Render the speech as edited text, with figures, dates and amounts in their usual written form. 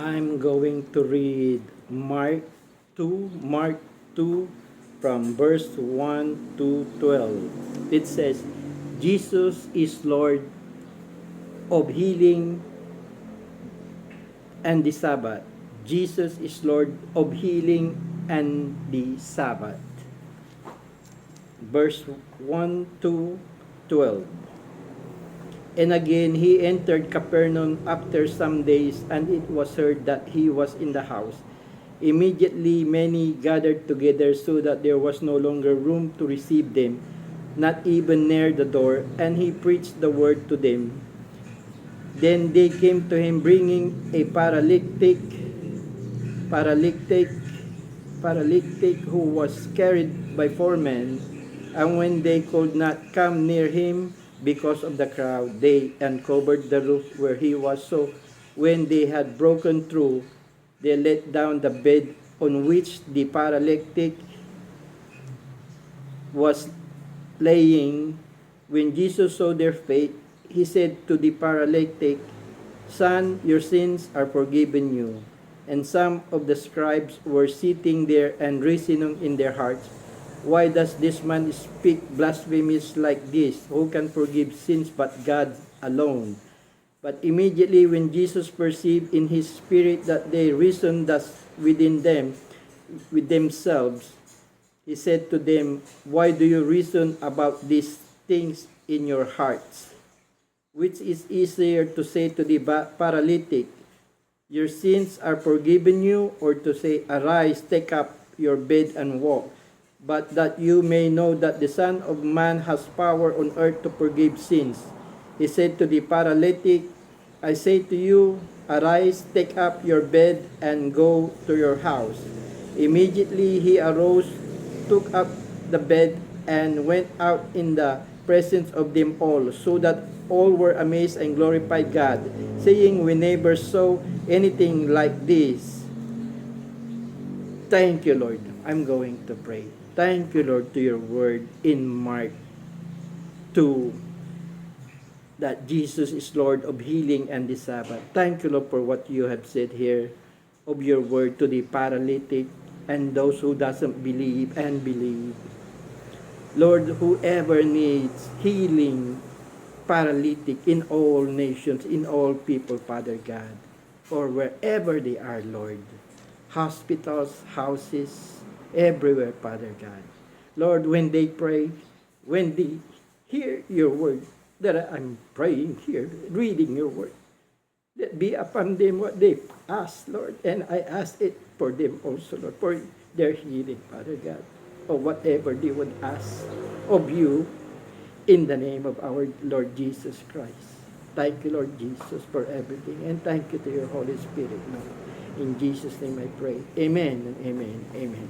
I'm going to read Mark 2 from verse 1 to 12. It says, Jesus is Lord of healing and the Sabbath. Jesus is Lord of healing and the Sabbath. Verse 1 to 12. And again he entered Capernaum after some days, and it was heard that he was in the house. Immediately many gathered together, so that there was no longer room to receive them, not even near the door, and he preached the word to them. Then they came to him, bringing a paralytic who was carried by 4 men. And when they could not come near him because of the crowd, they uncovered the roof where he was. So when they had broken through, they let down the bed on which the paralytic was laying. When Jesus saw their faith, he said to the paralytic, "Son, your sins are forgiven you." And some of the scribes were sitting there and reasoning in their hearts, "Why does this man speak blasphemies like this? Who can forgive sins but God alone?" But immediately when Jesus perceived in his spirit that they reasoned thus within themselves, he said to them, "Why do you reason about these things in your hearts? Which is easier to say to the paralytic, 'Your sins are forgiven you,' or to say, 'Arise, take up your bed and walk'? But that you may know that the Son of Man has power on earth to forgive sins." He said to the paralytic, "I say to you, arise, take up your bed, and go to your house." Immediately he arose, took up the bed, and went out in the presence of them all, so that all were amazed and glorified God, saying, "We never saw anything like this." Thank you, Lord. I'm going to pray. Thank you, Lord, to your word in Mark 2, that Jesus is Lord of healing and the Sabbath. Thank you, Lord, for what you have said here of your word to the paralytic and those who doesn't believe and believe. Lord, whoever needs healing, paralytic in all nations, in all people, Father God, or wherever they are, Lord, hospitals, houses, everywhere, Father God. Lord, when they pray, when they hear your word, that I'm praying here, reading your word, that be upon them what they ask, Lord. And I ask it for them also, Lord, for their healing, Father God, or whatever they would ask of you in the name of our Lord Jesus Christ. Thank you, Lord Jesus, for everything. And thank you to your Holy Spirit, Lord. In Jesus' name I pray. Amen and amen. Amen.